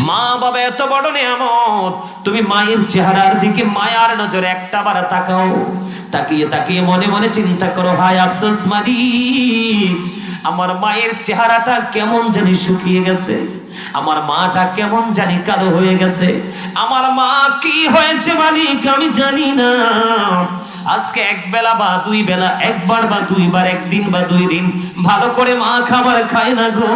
মা বাবা এত বড় নিয়ামত, তুমি মায়ের চেহারার দিকে মায়ার নজরে একটা বার তাকাও। তাকিয়ে তাকিয়ে মনে মনে চিন্তা করো, হায় আফসোস মালিক, আমার মায়ের চেহারাটা কেমন জানি শুকিয়ে গেছে, আমার মাটা কেমন জানি কালো হয়ে গেছে, আমার মা কি হয়েছে মালিক আমি জানি না। আজকে এক বেলা বা দুই বেলা, একবার বা দুইবার, একদিন বা দুই দিন ভালো করে মা খাবার খায় না গো।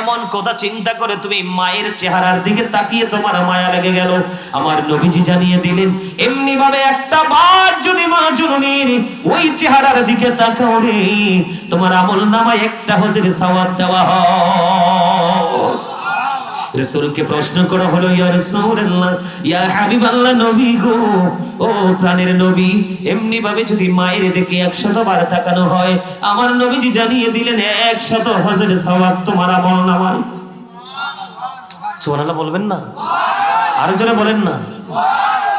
এমন কথা চিন্তা করে তুমি মায়ের চেহারার দিকে তাকিয়ে তোমার মায়া লেগে গেল। আমার নবীজি জানিয়ে দিলেন, এমনি ভাবে একটা বার যদি মা জননীর ওই চেহারার দিকে তাকাও রে, তোমার আমল নামায় একটা হজের সওয়াব দেওয়া হয়। রাসূলকে প্রশ্ন করা হলো, ইয়া রাসূলুল্লাহ, ইয়া হাবিবাল্লাহ, নবী গো, ও প্রাণের নবী, এমনি ভাবে যদি মায়ের দিকে 100 বার তাকানো হয়, আমার নবীজি জানিয়ে দিলেন 100 হজের সওয়াব তোমার আমল নামায়। সুবহানাল্লাহ বলবেন না? আরো জোরে বলেন না।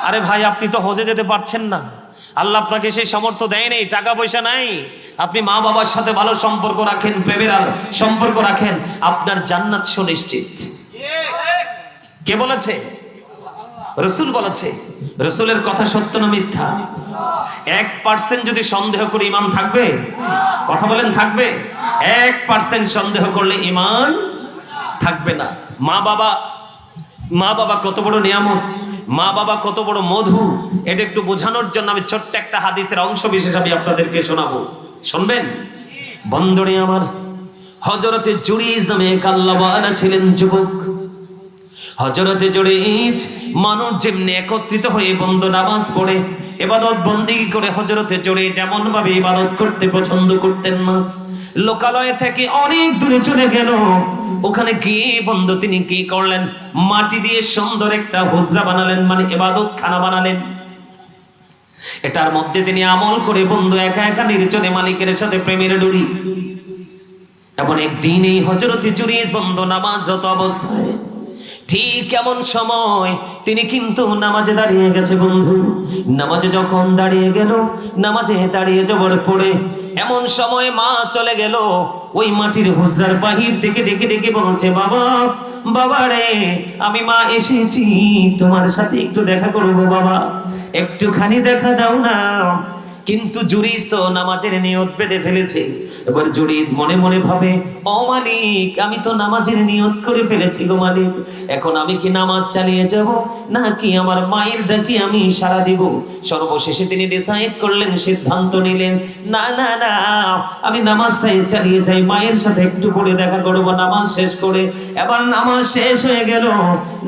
আরে ভাই, আপনি তো হজে যেতে পারছেন না, আল্লাহ আপনাকে সেই সামর্থ্য দেয় নাই, টাকা পয়সা নাই, আপনি মা বাবার সাথে ভালো সম্পর্ক রাখেন, প্রেমের সম্পর্ক রাখেন, আপনার জান্নাত সুনিশ্চিত। কে বলেছে? রাসূল বলেছে। রাসূলের কথা সত্য না মিথ্যা? 1% যদি সন্দেহ করে ঈমান থাকবে? কথা বলেন, থাকবে? 1% সন্দেহ করলে ঈমান থাকবে না। মা বাবা কত বড় নিয়ামত, মা বাবা কত বড় মধু, এটা একটু বোঝানোর জন্য আমি ছোট্ট একটা হাদিসের অংশ বিশেষ আমি আপনাদেরকে শোনাবো, শুনবেন? বন্ধুরে আমার, হযরতে জুরিজ নামে এক আল্লাহওয়ালা ছিলেন যুবক। হযরতে জুরিজ মানুষ যেমনি একত্রিত হয়ে বন্ধু নামাজ পড়ে ইবাদত বন্দেগী করে, হযরতে জুরিজ যেমন ভাবে ইবাদত করতে পছন্দ করতেন না। লোকালয় থেকে অনেক দূরে চলে গেল, ওখানে গিয়ে বন্ধু তিনি কি করলেন, মাটি দিয়ে সুন্দর একটা হুজরা বানালেন, মানে ইবাদত খানা বানালেন। এটার মধ্যে তিনি আমল করে বন্ধু একা একা নির্জনে মালিকের সাথে প্রেমের ডুরি। এমন একদিন এই হযরতে জুরিজ বন্ধু নামাজরত অবস্থায় ঠিক এমন সময় তিনি কিন্তু নামাজে দাঁড়িয়ে গেছে বন্ধু। নামাজে যখন দাঁড়িয়ে গেল, নামাজে দাঁড়িয়ে যাওয়ার পরে এমন সময় মা চলে গেল, ওই মাটির হুজরার বাহির থেকে ডেকে ডেকে বলছে, বাবা, বাবা রে, আমি মা এসেছি, তোমার সাথে একটু দেখা করবো বাবা, একটুখানি দেখা দাও না। কিন্তু জুরিজ তো নামাজের নিয়ত বেঁধে ফেলেছে। এবার জুরিজ মনে মনে ভাবে, ও মালিক, আমি তো নামাজের নিয়ত করে ফেলেছি গো মালিক, এখন আমি কি নামাজ চালিয়ে যাব নাকি আমার মায়ের ডাকে আমি সাড়া দিব? সর্বশেষে তিনি ডিসাইড করলেন, সিদ্ধান্ত নিলেন, না না না, আমি নামাজটাই চালিয়ে যাই, মায়ের সাথে একটু করে দেখা করবো নামাজ শেষ করে। এবার নামাজ শেষ হয়ে গেল,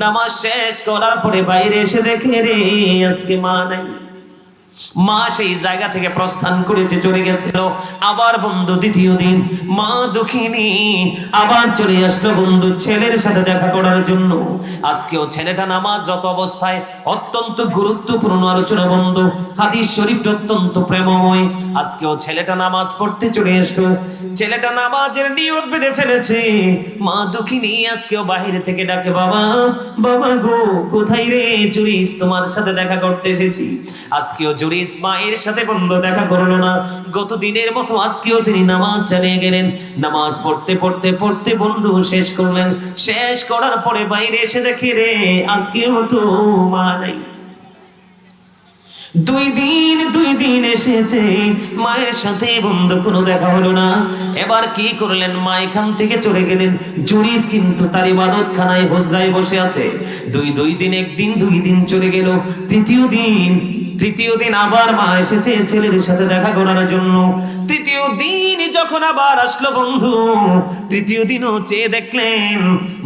নামাজ শেষ করার পরে বাইরে এসে দেখে রে, আজকে মা নাই। মা সেই জায়গা থেকে প্রস্থান করে যে চলে গেছিল। আবার বন্ধু দ্বিতীয় দিন মা দুঃখিনী আবার চলে আসলো বন্ধু ছেলের সাথে দেখা করার জন্য। আজকেও ছেলেটা নামাজরত অবস্থায়, অত্যন্ত গুরুত্বপূর্ণ আলোচনা বন্ধু, হাদিস শরীফ অত্যন্ত প্রেমময়। আজকেও ছেলেটা নামাজ পড়তে চলে আসলো, ছেলেটা নামাজের নিয়ত বেঁধে ফেলেছে। মা দুঃখিনী আজকেও বাহিরে থেকে ডাকে, বাবা, বাবা গো, কোথায় রে? জুরিজ তোমার সাথে দেখা করতে এসেছি। আজকেও জুরিজ মায়ের সাথে বন্ধু দেখা করলো না। গত দিনের মতো আজকেও তিনি নামাজ চালিয়ে গেলেন। নামাজ পড়তে পড়তে পড়তে বন্ধু শেষ করলেন। শেষ করার পরে বাইরে এসে দেখে রে, আজকেও তো মা নাই। দুই দিন এসেছে, মায়ের সাথে বন্ধু কোনো দেখা হলো না। এবার কি করলেন, মা এখান থেকে চলে গেলেন। জুরিজ কিন্তু তার ইবাদত খানায় হুজরায় বসে আছে। দুই দিন, একদিন, 2 দিন চলে গেল। তৃতীয় দিন আবার মা এসেছে ছেলের সাথে দেখা করার জন্য। তৃতীয় দিন যখন আবার আসলো বন্ধু, তৃতীয় দিনও চেয়ে দেখলেন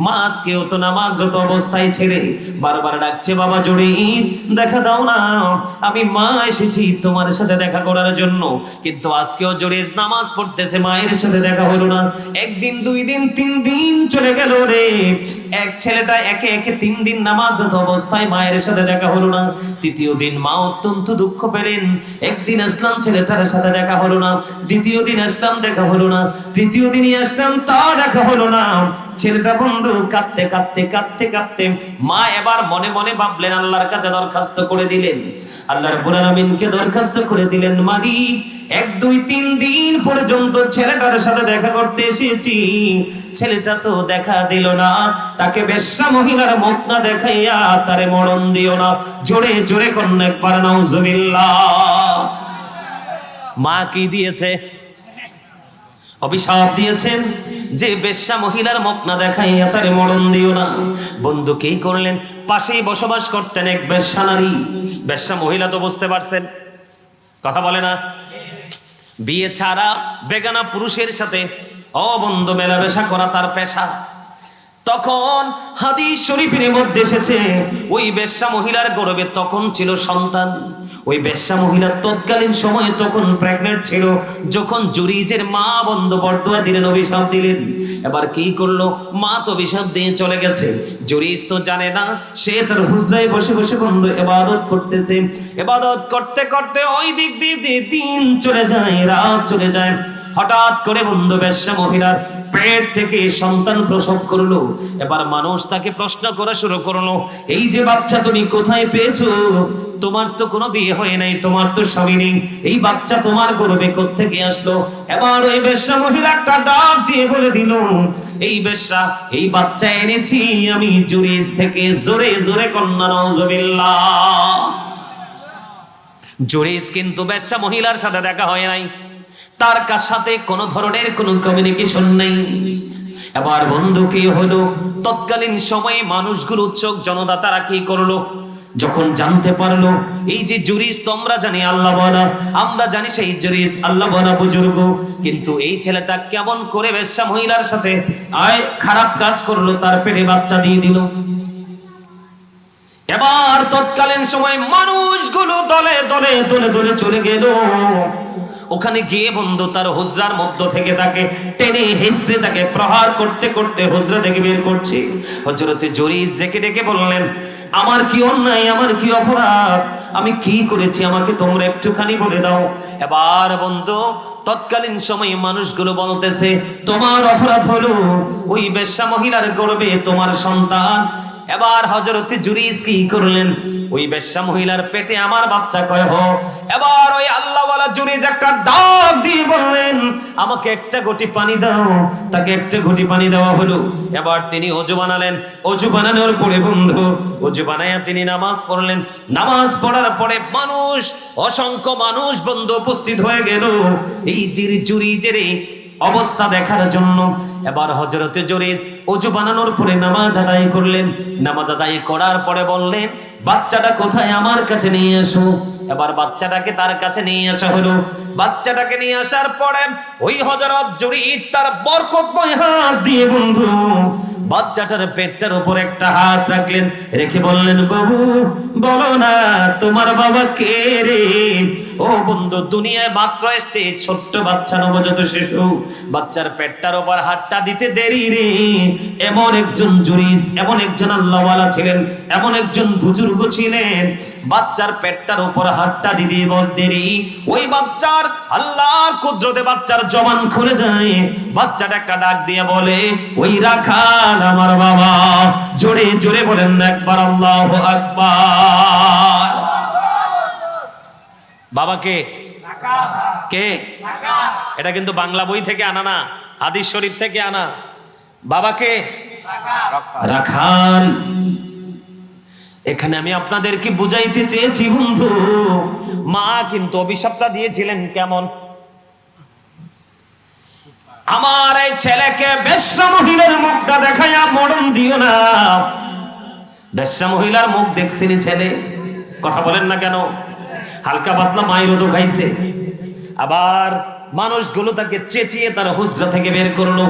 মা আজকেও তো নামাজরত অবস্থায় ছেড়ে বারবার ডাকছে, বাবা জুরিজ দেখা দাও না, আমি মা এসেছি তোমার সাথে দেখা করার জন্য। কিন্তু আজকেও জুরিজ নামাজ পড়তেছে, মায়ের সাথে দেখা হলো না। একদিন, 2 দিন, 3 দিন চলে গেল রে। এক ছেলেটা একে একে 3 দিন নামাজরত অবস্থায় মায়ের সাথে দেখা হলো না। তৃতীয় দিন মা অত্যন্ত দুঃখ পেলেন। একদিন আসলাম, ছেলেটার সাথে দেখা হলো না। দ্বিতীয় দিন আসলাম, দেখা হলো না। তৃতীয় দিনই আসলাম, তা দেখা হলো না। ছেলেটা বন্ধু কাঁদতে কাঁদতে কাঁদতে কাঁদতে মা এবার মনে মনে ভাবলেন, আল্লাহর কাছে দরখাস্ত করে দিলেন, আল্লাহ রাব্বুল আলামিনকে দরখাস্ত করে দিলেন, মালিক 1 2 3 দিন পর্যন্ত ছেলেটার সাথে দেখা করতে এসেছি, ছেলেটা তো দেখা দিল না, তাকে বেশ্যা মহিলার মুখ না দেখাইয়া তারে মরণ দিও না। জোরে জোরে কন্যা একবার নাউজুবিল্লাহ। মা কি দিয়েছে? অভিশাপ দিয়েছেন যে বেশ্যা মহিলার মুখ না দেখাইয়া তারে মরণ দিও না। বন্ধু কি করলেন? পাশেই বসবাস করতেন এক বেশ্যা নারী। বেশ্যা মহিলা তো বুঝতে পারছেন, কথা বলে না, বিয়ে ছাড়া বেগানা পুরুষের সাথে বন্ধু মেলামেশা করা তার পেশা। তখন হাদিস শরীফের মধ্যে এসেছে ওই বেশ্যা মহিলার গর্ভে তখন ছিল সন্তান। ওই বেশ্যা মহিলার তৎকালীন সময়ে তখন প্রেগন্যান্ট ছিল। যখন জুরিজের মা বন্ধু বরদোয়া দিলেন, অভিশাপ দিলেন। এবার কি করলো? মা তো অভিশাপ দিয়ে চলে গেছে, জুরিজ তো জানে না, সে তার হুজরায় বসে বসে বন্ধু ইবাদত করতেছে। ইবাদত করতে করতে ওই দিক দিয়ে দিন চলে যায়, রাত চলে যায়। হঠাৎ করে বন্ধু বেশ্যা মহিলার পেট থেকে সন্তান প্রসব করলো। এবার মানুষ তাকে প্রশ্ন করা শুরু করলো, এই যে বাচ্চা তুমি কোথায় পেয়েছো? তোমার তো কোনো বিয়ে হয় নাই, তোমার তো স্বামী নেই, এই বাচ্চা তোমার গর্ভে কোত্থেকে আসলো? এবার ওই বেশ্যা মহিলা একটা ডাক দিয়ে বলে দিল, এই বেশ্যা, এই বাচ্চা এনেছি আমি জুরিজ থেকে। জোরে জোরে কন্যা নাউজুবিল্লাহ। জুরিজ কিন্তু বেশ্যা মহিলার সাথে দেখা হয় নাই, তার সাথে কোনো ধরনের কোনো কমিউনিকেশন নেই। এবার বন্ধু কি হলো? তৎকালীন সময়ে মানুষগুলো, উৎসুক জনতা, তারা কি করলো? যখন জানতে পারলো এই যে জুরিজ, তোমরা জানি আল্লাহ বলা, আমরা জানি সেই জুরিজ আল্লাহ বলা বুজুর্গ, কিন্তু এই ছেলেটা কেমন করে বেশ্যা মহিলার সাথে খারাপ কাজ করলো, তার পেটে বাচ্চা দিয়ে দিল। এবার তৎকালীন সময় মানুষগুলো দলে দলে দলে দলে চলে গেল। ওখানে গিয়ে বন্ধু তার হুজরার মধ্য থেকে তাকে টেনে হিঁচড়ে তাকে প্রহার করতে করতে হুজরা থেকে বের করছে। হযরতে জুরিজ ডেকে ডেকে বললেন, আমার কি অন্যায়, আমার কি অপরাধ, আমি কি করেছি, আমাকে তোমরা একটুখানি বলে দাও। এবার বন্ধু তৎকালীন সময়ে মানুষগুলো বলতেছে, তোমার অপরাধ হলো ওই বেশ্যা মহিলার গর্ভে তোমার সন্তান। এবার হযরতে জুরিজ কি করলেন? ওই বেশ্যা মহিলার পেটে আমার বাচ্চা কয় হো। এবার ওই আল্লাহওয়ালা জুরিজ একটা ডাক দিয়ে বললেন, আমাকে একটা ঘটি পানি দাও। তাকে একটা ঘটি পানি দেওয়া হলো। এবার তিনি ওযু বানালেন। ওযু বানানোর পরে বন্ধু, ওযু বানায়া তিনি নামাজ পড়লেন। নামাজ পড়ার পরে মানুষ, অসংখ্য মানুষ বন্ধু উপস্থিত হয়ে গেল এই জুরিজের অবস্থা দেখার জন্য। এবার হযরতে জুরিজ ওযু বানানোর পরে নামাজ আদায় করলেন। নামাজ আদায় করার পরে বললেন, বাচ্চাটা কোথায়, আমার কাছে নিয়ে আসো। এবার বাচ্চাটাকে তার কাছে নিয়ে আসা হলো। বাচ্চাটাকে নিয়ে আসার পরে ওই হযরত জুরিজ তার বরকতময় হাত দিয়ে বন্ধু বাচ্চাটার পেটটার উপর একটা হাত রাখলেন, রেখে বললেন, বাবু বলো না তোমার বাবা কে রে? ও বন্ধু, দুনিয়ায় মাত্র এসছে ছোট্ট বাচ্চা, নবজাত শিশু, বাচ্চার পেটটার উপর হাতটা দিতে দেরি রে। এমন একজন জুরিজ, এমন একজন আল্লাহওয়ালা ছিলেন, এমন একজন বুজুর্গ ছিলেন, বাচ্চার পেটটার উপর হাতটা দিতে দেরি। ওই বাচ্চার আল্লাহর কুদরতে বাচ্চার জবান খুলে যায়। বাচ্চাটা একটা ডাক দিয়ে বলে, ওই রাখাল আমার বাবা। জোরে জোরে বলেন না একবার আল্লাহু আকবার। বাবা কে? কে? এটা কিন্তু বাংলা বই থেকে আনা না, হাদিস শরীফ থেকে আনা। বাবা কে? রাখাল। এখানে আমি আপনাদেরকে বুঝাইতে চেয়েছি বন্ধু, মা কিন্তু অভিশাপটা দিয়েছিলেন কেমন? আমার এই ছেলেকে বেশ্যা মহিলার মুখটা দেখাইয়া মরণ দিও না। বেশ্যা মহিলার মুখ দেখছিনি ছেলে, কথা বলেন না কেন? হালকা পাতলা মায়েরও তো খাইছে। আবার মানুষগুলো তাকে চেঁচিয়ে তার হুজরা থেকে বের করলো।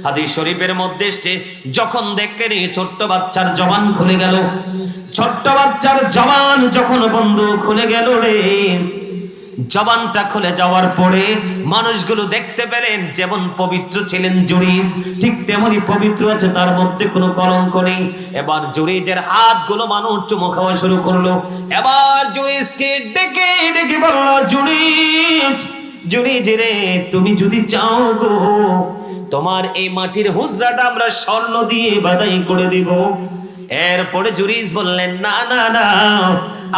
হাদিস শরীফের মধ্যে এসেছে, যখন দেখলেন এই ছোট্ট বাচ্চার জবান খুলে গেল, ছোট্ট বাচ্চার জবান যখন বন্ধু খুলে গেল রে, জবানটা খুলে যাওয়ার পরে মানুষগুলো দেখতে পেলেন যেমন পবিত্র ছিলেন জুরিজ, ঠিক তেমনি পবিত্র আছে, তার মধ্যে কোনো কলঙ্ক নেই। এবার জুরিজের হাতগুলো মানুষ চুমু খাওয়া শুরু করলো। এবার জুরিজকে ডেকে ডেকে বলল, জুরিজ, জুরিজ রে, তুমি যদি চাও গো, তোমার এই মাটির হুজরাটা আমরা স্বর্ণ দিয়ে বাধাই করে দিব। এরপরে জুরিস বললেন, না না না,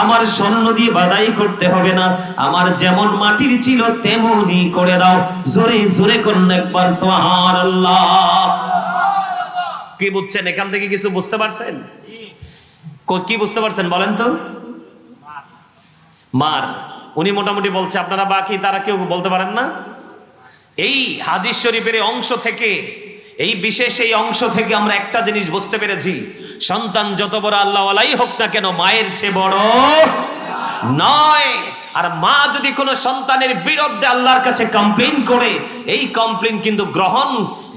আমার স্বর্ণ দিয়ে বাধাই করতে হবে না, আমার যেমন মাটির ছিল তেমনই করে দাও। জোরে জোরে করুন একবার সুবহানাল্লাহ। কি বুঝছেন? এখান থেকে কিছু বুঝতে পারছেন? কি বুঝতে পারছেন বলেন তো? মার উনি মোটামুটি বলছে, আপনারা বাকি তারা কেউ বলতে পারেন না। এই হাদিস শরীফের অংশ থেকে, এই বিশেষ এই অংশ থেকে আমরা একটা জিনিস বুঝতে পেরেছি, সন্তান যত বড় আল্লাহওয়ালাই হোক না কেন, মায়ের চেয়ে বড় নয়। আর মা যদি কোনো সন্তানের বিরুদ্ধে আল্লাহর কাছে কমপ্লেইন করে, এই কমপ্লেইন কিন্তু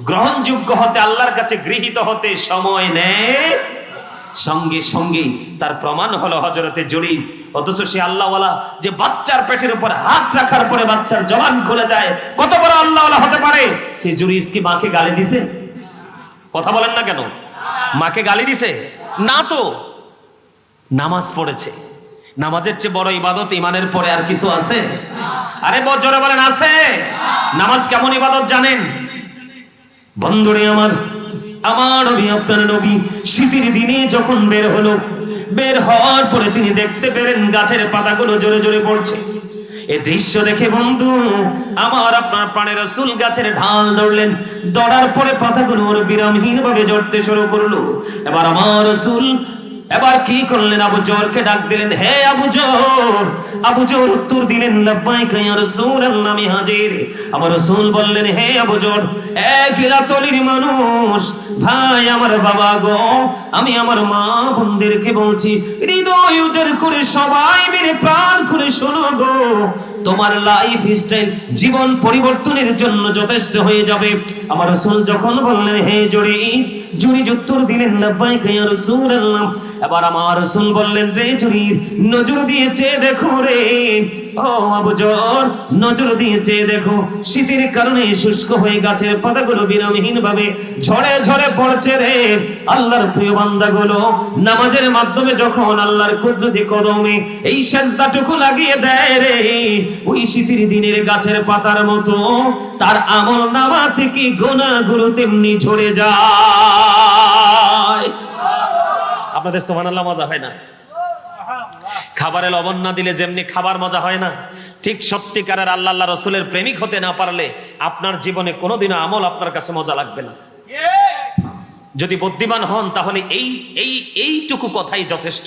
গ্রহণযোগ্য হতে, আল্লাহর কাছে গৃহীত হতে সময় নেয়, সঙ্গে সঙ্গে তার প্রমাণ হলো হযরতে জুরিস। অথচ সে আল্লাহওয়ালা, যে বাচ্চার পেটের উপর হাত রাখার পরে বাচ্চার জবান খুলে যায়, কত বড় আল্লাহওয়ালা হতে পারে? সে জুরিস কি মাকে গালি দিছে? কথা বলেন না কেন? মাকে গালি দিছে না তো, নামাজ পড়েছে। নামাজের চেয়ে বড় ইবাদত ইমানের পরে আর কিছু আছে? আরে জোরে বলেন, আছে? নামাজ কেমন ইবাদত জানেন বন্ধুরে আমার? আমার নবী, আপনার নবী শীতের দিনে যখন বের হলো, বের হওয়ার পরে তিনি দেখতে পেলেন গাছের পাতাগুলো জোরে জোরে পড়ছে। এই দৃশ্য দেখে বন্ধু আমার, আপনার প্রাণের রাসূল গাছের ঢাল ধরলেন, ধরার পরে পাতাগুলো ওর বিরামহীন ভাবে ঝরতে শুরু করলো। এবার আমার রাসূল এবার কি করলেন? আবু জরকে ডাক দিলেন, হে আবু জর। আবু জর উত্তর দিলেন, লাব্বাইকা ইয়া রাসূলুল্লাহ, আমি হাজির। আমার রাসূল বললেন, হে আবু জর, এক ইলাতলির মানুষ, ভাই আমার বাবা গো, আমি আমার মা বোনদেরকে বলছি, হৃদয় উজাড় করে সবাই মিলে প্রাণ করে শোনো গো, তোমার লাইফ স্টাইল জীবন পরিবর্তনের জন্য যথেষ্ট হয়ে যাবে। আমার রাসূল যখন বললেন, হে জুরিজ, জুরিজ উত্তর দিলেন, লাব্বাইকা ইয়া রাসূলুল্লাহ। এবার আমার রাসূল বললেন, রে জুরিজ, নজর দিয়ে চেয়ে দেখো রে, ও আবু জর, নজর দিয়ে চেয়ে দেখো, শীতের কারণে শুষ্ক হয়ে গাছের পাতাগুলো বিরামহীন ভাবে ঝরে ঝরে পড়ছে রে। আল্লাহর প্রিয় বান্দাগুলো নামাজের মাধ্যমে যখন আল্লাহর কুদরতি কদমে এই সেজদাটুকু লাগিয়ে দেয় রে, ওই শীতের দিনের গাছের পাতার মতো তার আমলনামা থেকে গুনাহগুলো তেমনি ঝরে যায়। আপনাদের সুবহানাল্লাহ মজা হয় না? খাবারে লবণ না দিলে যেমনি খাবার মজা হয় না, ঠিক সত্যিকারের আল্লাহ রাসূলের প্রেমিক হতে না পারলে আপনার জীবনে কোনোদিনও আমল আপনার কাছে মজা লাগবে না। যদি বুদ্ধিমান হন তাহলে এইটুকু কথাই যথেষ্ট,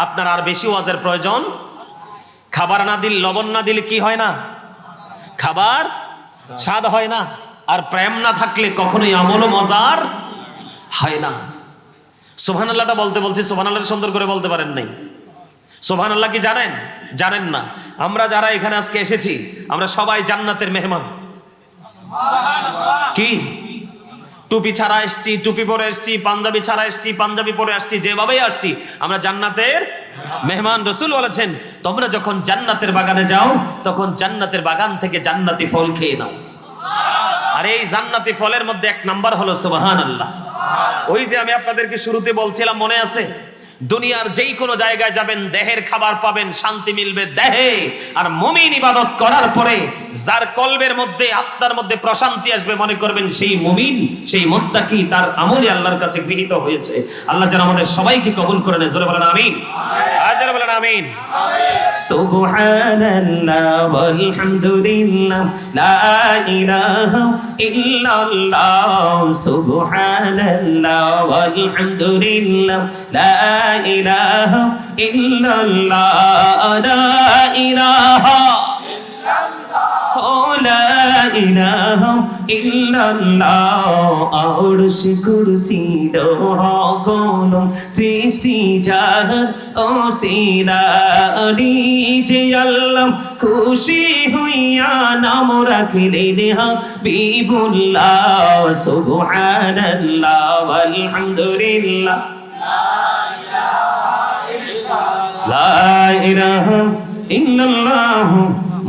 আপনার আর বেশি ওয়াজের প্রয়োজন। খাবার না দিলে, লবণ না দিলে কি হয় না? খাবার স্বাদ হয় না। আর প্রেম না থাকলে কখনোই আমলও মজার হয় না। সুবহানাল্লাহটা বলতে বলছি, সুবহানাল্লাহ সুন্দর করে বলতে পারেন নাই। সুবহানাল্লাহ কি জানেন? জানেন না? আমরা যারা এখানে আজকে এসেছি, আমরা সবাই জান্নাতের মেহমান। কি টুপি ছাড়া এসছি, টুপি পরে এসছি, পাঞ্জাবি ছাড়া এসছি, পাঞ্জাবি পরে আসছি, যেভাবেই আসছি আমরা জান্নাতের মেহমান। রাসূল বলেছেন, তোমরা যখন জান্নাতের বাগানে যাও তখন জান্নাতের বাগান থেকে জান্নাতি ফল খেয়ে নাও। আর এই জান্নাতি ফলের মধ্যে এক নাম্বার হলো সুবহানাল্লাহ। ওই যে আমি আপনাদেরকে শুরুতে বলছিলাম, মনে আছে? দুনিয়ার যেই কোনো জায়গায় যাবেন, দেহের খাবার পাবেন, শান্তি মিলবে দেহে। আর মুমিন ইবাদত করার পরে যার কলবের মধ্যে, আত্মার মধ্যে প্রশান্তি আসবে, মনে করবেন সেই মুমিন, সেই মুত্তাকি, তার আমলে আল্লাহর কাছে গৃহীত হয়েছে। আল্লাহ যেন আমাদের সবাইকে কবুল করে নেয়। জোরে বলেন আমিন। জোরে বলেন আমিন। সুবহানাল্লাহ ওয়ালহামদুলিল্লাহ লা ইলাহা ইল্লাল্লাহ, সুবহানাল্লাহ ওয়ালহামদুলিল্লাহ লা ইলাহা ইল্লাল্লাহ, লা ইলাহা লা ইলাহা ইল্লাল্লাহ। আরশ কুরসি লৌহ কলম সৃষ্টি জাহান ওসিলারি, যে আল্লাহ খুশি হইয়া নাম রাখিলেন হাবিবুল্লাহ। সুবহানাল্লাহ ওয়ালহামদুলিল্লাহ লা ইলাহা ইল্লাল্লাহ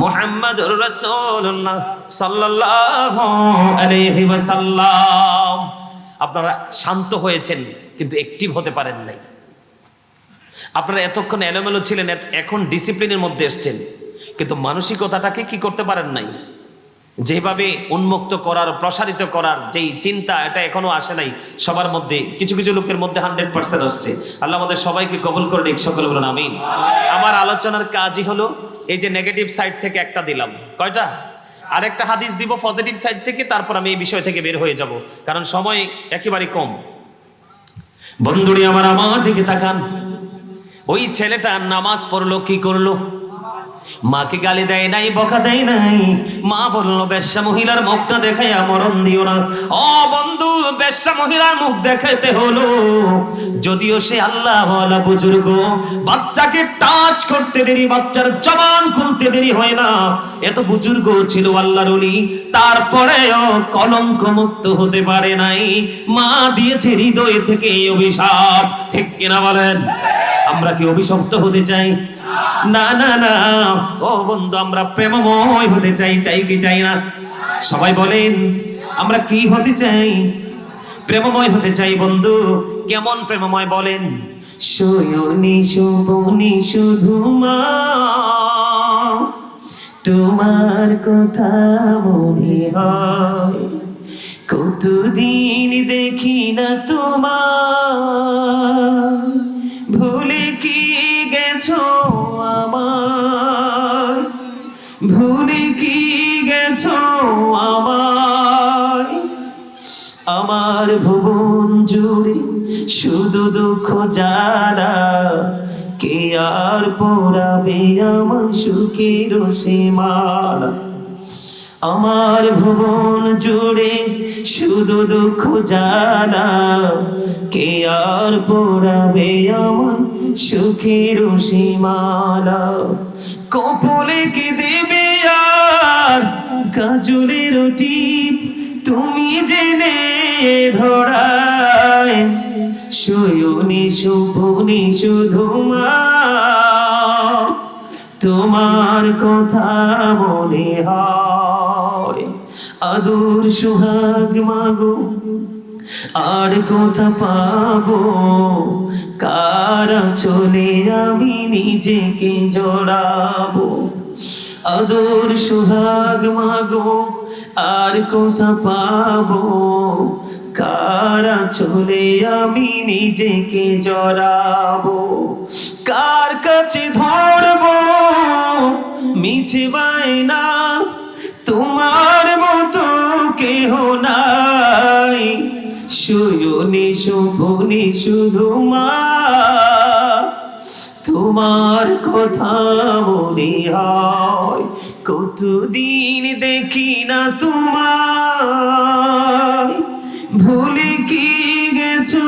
মুহাম্মাদুর রাসূলুল্লাহ সাল্লাল্লাহু আলাইহি ওয়াসাল্লাম। আপনারা শান্ত হয়েছেন কিন্তু অ্যাক্টিভ হতে পারেন নাই। আপনারা এতক্ষণ এলোমেলো ছিলেন, এখন ডিসিপ্লিনের মধ্যে এসেছেন, কিন্তু মানসিকতাটাকে কি করতে পারেন নাই, যেভাবে উন্মুক্ত করার, প্রসারিত করার যেই চিন্তা, এটা এখনো আসে নাই সবার মধ্যে। কিছু কিছু লোকের মধ্যে 100% আসছে। আল্লাহ আমাদের সবাইকে কবুল করে নিক, সকলে বলুন আমিন। আমার আলোচনার কাজই হলো এই যে নেগেটিভ সাইড থেকে একটা দিলাম, কয়টা? আরেকটা হাদিস দিব পজিটিভ সাইড থেকে, তারপর আমি এই বিষয় থেকে বের হয়ে যাব, কারণ সময় একেবারে কম। বন্ধুরি আমার দিকে তাকান। ওই ছেলেটা নামাজ পড়লো, কি করলো? মাকে গালি দেয় নাই, বকা দেয় নাই। মা বললো বেশ্যা মহিলার মুখটা দেখাইয়া মরণ দিও না। ও বন্ধু, বেশ্যা মহিলার মুখ দেখাইতে হলো, যদিও সে আল্লাহওয়ালা বুজুর্গ। বাচ্চাকে টাচ করতে দেরি, বাচ্চার জবান খুলতে দেরি হয় না, এত বুজুর্গ ছিল আল্লাহর ওলি, তারপরেও কলঙ্ক মুক্ত হতে পারে নাই। মা দিয়েছে হৃদয় থেকে এই অভিশাপ, ঠিক কিনা বলেন? আমরা কি অভিশপ্ত হতে চাই? না না না। ও বন্ধু, আমরা প্রেমময় হতে চাই, চাই কি চাই না? সবাই বলেন, আমরা কি হতে চাই? প্রেমময় হতে চাই বন্ধু। কেমন প্রেমময় বলেন? শয়নি শুভনি শুধু মা, তোমার কথা মনে হয়, কতদিন দেখি না তোমার, ভুলে কি গেছো আমার, ভুলে কি গেছো আমার। আমার ভুবন জুড়ে শুধু দুঃখ জ্বালা, কে আর পোড়াবে আমার সুখের সীমানা। আমার ভুবন জুড়ে শুধু দুঃখ জ্বালা, কে আর পোড়াবে আমার সুখের সীমানা। কপলে কে দেবে আর গাজরের টিপ, তুমি জেনে ধরায়, শয়নি শুভনি শুধু মা, তোমার কথা মনে হয়। আদর সুহাগ মাগো, আর কথা পাবো, কারা চলে আমি নিজেকে জড়াবো। আদর সুহাগ মাগো, আর কথা পাবো, কারা চলে আমি নিজেকে জড়াবো। কার কাছে ধরবো মিছে বায়না, তোমার মতো কেহ নাই, শয়নি শুভনি শুধু মা, তোমার কথা মনে হয়, কতদিন দেখি না তোমার, ভুলে কি গেছো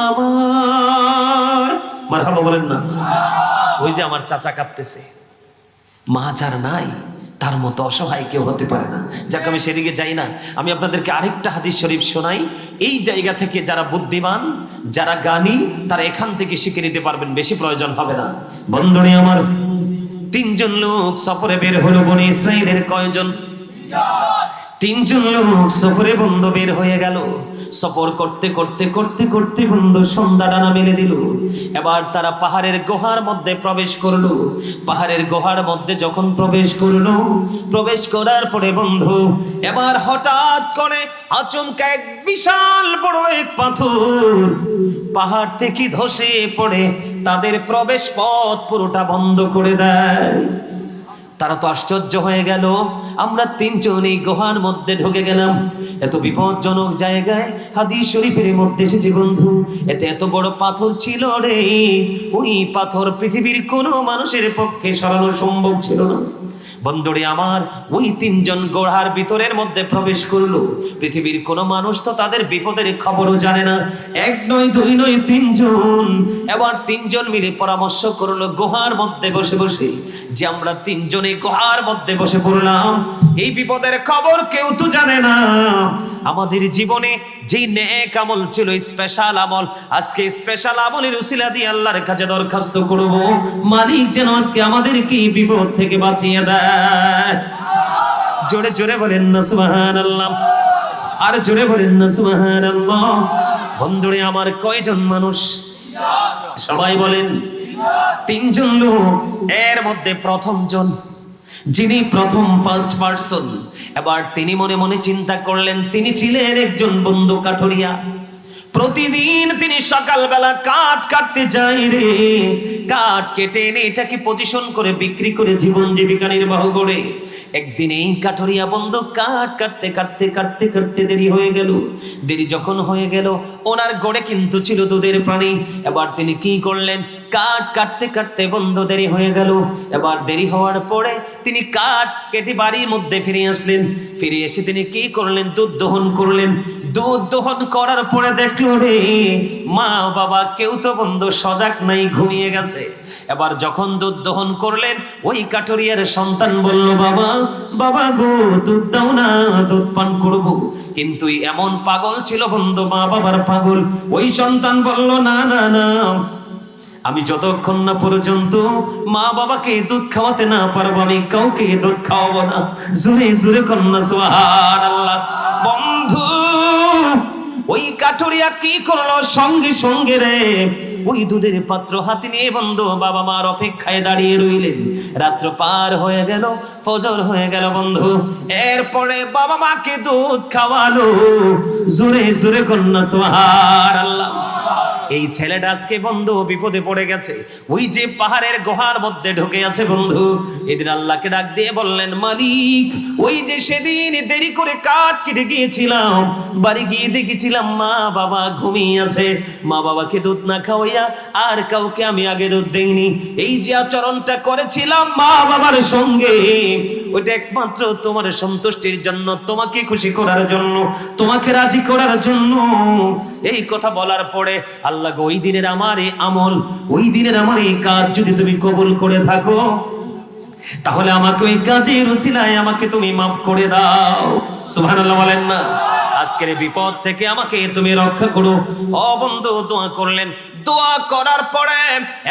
আমার। মারহাবা বলেন না? ওই যে আমার চাচা কাঁদতেছে, মা যার নাই তার মতো অসহায় কেউ হতে পারে না। যাক, আমি সেদিকে যাই না। আমি আপনাদেরকে আরেকটা হাদিস শরীফ শোনাই। এই জায়গা থেকে যারা বুদ্ধিমান, যারা জ্ঞানী, তারা এখান থেকে শিখে নিতে পারবেন, বেশি প্রয়োজন হবে না। বন্ধুরে আমার, 3 জন লোক সফরে বের হলো। বনি ইসরাইলের কয়জন? 3 জন লোক সফরে বন্ধু বের হয়ে গেল। সফর করতে করতে করতে করতে বন্ধু সন্ধ্যা ডানা মেলে দিল। এবার তারা পাহাড়ের গুহার মধ্যে প্রবেশ করলো। পাহাড়ের গুহার মধ্যে যখন প্রবেশ করলো, প্রবেশ করার পরে বন্ধু এবার হঠাৎ করে আচমকা এক বিশাল বড় এক পাথর পাহাড় থেকে ধসে পড়ে তাদের প্রবেশ পথ পুরোটা বন্ধ করে দেয়। তারা তো আশ্চর্য হয়ে গেল, আমরা 3 জন এই গুহার মধ্যে ঢুকে গেলাম, এত বিপজ্জনক জায়গায়। হাদিস শরীফের মধ্যে এসেছে বন্ধু, এটা এত বড় পাথর ছিল রে, ওই পাথর পৃথিবীর কোনো মানুষের পক্ষে সরানো সম্ভব ছিল না। বন্ধুরে আমার, ওই 3 জন গুহার ভিতরের মধ্যে প্রবেশ করলো। পৃথিবীর কোনো মানুষ তো তাদের বিপদের খবরও জানে না। 1 নয় 2 নয় 3 জন। এবার 3 জন মিলে পরামর্শ করলো গুহার মধ্যে বসে বসে, যে আমরা 3 জনে গুহার মধ্যে বসে পড়লাম, এই বিপদের খবর কেউ তো জানে না। আমাদের জীবনে যেই নেক আমল ছিল, স্পেশাল আমল, আজকে স্পেশাল আমলের উসিলা দিয়ে আল্লাহর কাছে দরখাস্ত করব, মালিক যেন আজকে আমাদেরকে বিপদ থেকে বাঁচিয়ে দেয়। জোরে জোরে বলেন না সুবহানাল্লাহ, আর জোরে বলেন না সুবহানাল্লাহ। বন্ধুরে আমার, কয়জন মানুষ? সবাই বলেন 3 জন লোক। এর মধ্যে প্রথম জন যিনি প্রথম ফার্স্ট পারসন। এবার তিনি মনে মনে চিন্তা করলেন, তিনি ছিলেন একজন বন্ধু কাঠুরিয়া। প্রতিদিন তিনি সকালবেলা কাঠ কাটতে যায় রে, কাঠ কেটে এনে এটাকে পজিশন করে বিক্রি করে জীবন জীবিকা নির্বাহ করে। একদিন এই কাঠুরিয়া বন্ধু কাঠ কাটতে কাটতে কাটতে কাটতে দেরি হয়ে গেল। দেরি যখন হয়ে গেল, ওনার গড়ে কিন্তু ছিল দুধের প্রাণী। এবার তিনি কি করলেন, কাঠ কাটতে কাটতে বন্ধু দেরি হয়ে গেল। এবার দেরি হওয়ার পরে তিনি কাঠ কেটে বাড়ির মধ্যে ফিরে আসলেন। ফিরে এসে তিনি কি করলেন, দুধ দহন করলেন। দুধ দহন করার পরে দেখলো রে, মা বাবা কেউ তো বন্ধু সজাগ নাই, ঘুমিয়ে গেছে। এবার যখন দুধ দহন করলেন, ওই কাঠুরিয়ার সন্তান বলল, বাবা বাবা গো, দুধ দাও না, দুধ পান করব। কিন্তু এমন পাগল ছিল বন্ধু, মা বাবার পাগল। ওই সন্তান বলল, না না না, আমি যতক্ষণ না পর্যন্ত মা বাবাকে দুধ খাওয়াতে না পারবো, আমি কাউকে দুধ খাওয়াবো না। জোরে জোরে কন্যা সুবহানাল্লাহ। বন্ধু ওই কাঠুরিয়া কি করলো, সঙ্গে সঙ্গে রে ওই দুধের পাত্র হাতে নিয়ে বন্ধু বাবা মার অপেক্ষায় দাঁড়িয়ে রইলেন। রাত্র পার হয়ে গেল, ফজর হয়ে গেল বন্ধু। এরপরে বাবা মাকে দুধ খাওয়ালো। জোরে জোরে কন্যা সুবহানাল্লাহ। এই ছেলেটা আজকে বন্ধু বিপদে পড়ে গেছে। ওই যে পাহাড়ের গুহার মধ্যে ঢুকে আছে বন্ধু। এদিন আল্লাহকে ডাক দিয়ে বললেন, মালিক, ওই যে সেদিন দেরি করে কাঠ কেটে গিয়েছিলাম, বাড়ি গিয়ে দেখেছিলাম মা বাবা ঘুমিয়ে আছে। মা বাবাকে দুধ না খাওয়াইয়া আর কাউকে আমি আগে দুধ দেইনি। এই যে আচরণটা করেছিলাম মা বাবার সঙ্গে, ওইটা একমাত্র তোমার সন্তুষ্টির জন্য, তোমাকে খুশি করার জন্য, তোমাকে রাজি করার জন্য। এই কথা বলার পরে আল্লাহ, ওই দিনের আমার এই আমল, ওই দিনের আমার এই কাজ যদি তুমি কবুল করে থাকো, তাহলে আমাকে ওই কাজের উসিলায় আমাকে তুমি মাফ করে দাও। সুবহানাল্লাহ বলেন না। আজকের বিপদ থেকে আমাকে তুমি রক্ষা করো। ও বন্ধু দোয়া করলেন। দোয়া করার পরে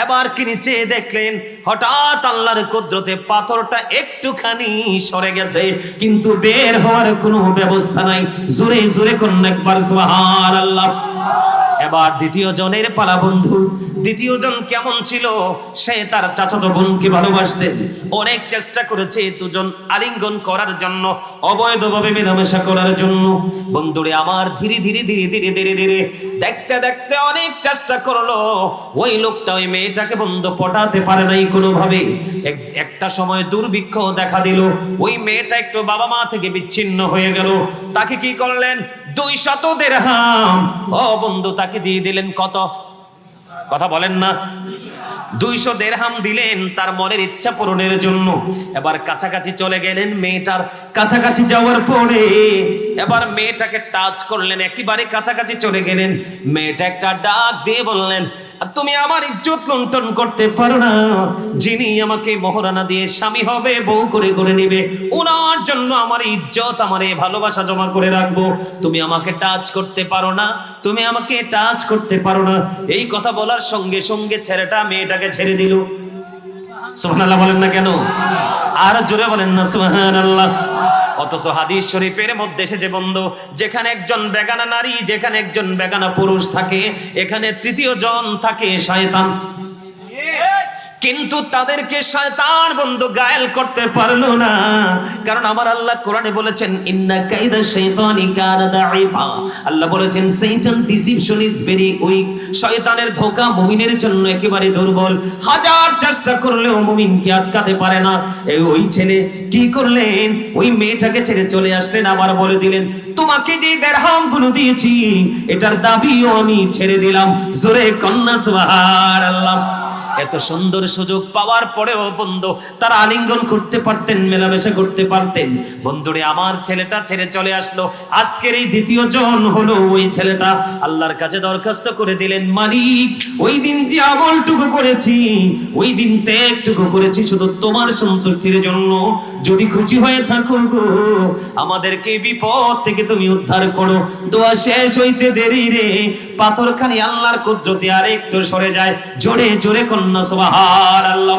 এবার কি নিচে দেখলেন, হঠাৎ আল্লাহর কুদরতে পাথরটা একটুখানি সরে গেছে, কিন্তু বের হওয়ার কোনো ব্যবস্থা নাই। জোরে জোরে করুন একবার সুবহানাল্লাহ। এবার দ্বিতীয় জনের পালা বন্ধু। দ্বিতীয় জন কেমন ছিল, সে তার চাচাতো বোনকে ভালোবাসতেন। অনেক চেষ্টা করেছে দুজন আলিঙ্গন করার জন্য, অবৈধভাবে মেলামেশা করার জন্য। বন্ধুরে আমার, ধীরে ধীরে ধীরে ধীরে ধীরে ধীরে দেখতে দেখতে অনেক চেষ্টা করলো। ওই লোকটা ওই মেয়েটাকে বন্ধু পটাতে পারে নাই কোনোভাবে। একটা সময় দুর্ভিক্ষ দেখা দিল। ওই মেয়েটা একটু বাবা মা থেকে বিচ্ছিন্ন হয়ে গেল। তাকে কি করলেন, 200 দিরহাম ও বন্ধু তাকে দিয়ে দিলেন। কত? কথা বলেন না। 200 দিরহাম দিলেন তার মনের ইচ্ছা পূরণের জন্য। এবার কাছাকাছি চলে গেলেন। মেয়েটার কাছাকাছি যাওয়ার পরে এবার মেয়েটাকে টাচ করলেন, একেবারে কাছাকাছি চলে গেলেন। মেয়েটা একটা ডাক দিয়ে বললেন, তুমি আমার ইজ্জত লুণ্ঠন করতে পারো না। যিনি আমাকে মহারানা দিয়ে স্বামী হবে, বউ করে করে নেবে, ওনার জন্য আমার ইজ্জত, আমার এই ভালোবাসা জমা করে রাখবো। তুমি আমাকে টাচ করতে পারো না, তুমি আমাকে টাচ করতে পারো না। এই কথা বলার সঙ্গে সঙ্গে ছেলেটা মেয়েটাকে ছেড়ে দিল। সুবহানাল্লাহ বলেন না কেন? আর জোরে বলেন না সুবহানাল্লাহ। অথচ হাদিস শরীফের মধ্যে এসেছে বন্ধু, যেখানে একজন বেগানা নারী, যেখানে একজন বেগানা পুরুষ থাকে, এখানে তৃতীয় জন থাকে শয়তান। কিন্তু তাদেরকে শয়তান বন্ধু গায়েল করতে পারলো না। কারণ আমার আল্লাহ কোরআনে বলেছেন, ইন্না কাইদা শাইতানি কানা দাঈফা। আল্লাহ বলেছেন, শয়তান ডিসিপশন ইজ ভেরি উইক। শয়তানের ধোঁকা মুমিনের জন্য একেবারে দুর্বল। হাজার চেষ্টা করলেও মুমিনকে আটকাতে পারে না। ওই ছেলে কি করলেন, ওই মেয়েটাকে ছেড়ে চলে আসলেন। আবার বলে দিলেন, তোমাকে যে দিরহাম গুলো দিয়েছি, এটার দাবিও আমি ছেড়ে দিলাম। জোরে কন্যা সুবহানাল্লাহ। এত সুন্দর সুযোগ পাওয়ার পরেও বন্ধু তারা আলিঙ্গন করতে পারতেন, মেলামেশা করতে পারতেন। বন্ধুরে আমার ছেলেটা ছেড়ে চলে আসলো। আজকের এই দ্বিতীয় জন হলো ওই ছেলেটা। আল্লাহর কাছে দরখাস্ত করে দিলেন, মালিক, ওই দিন যে আমলটুকু করেছি, ওই দিন ত্যাগটুকু করেছি শুধু তোমার সন্তুষ্টির জন্য। যদি খুশি হয়ে থাকো গো, আমাদেরকে বিপদ থেকে তুমি উদ্ধার করো। দোয়া শেষ হইতে দেরি রে, পাথরখানি আল্লাহর কুদরতে আর একটু সরে যায়। জোরে জোরে কন্যা সুবহানাল্লাহ।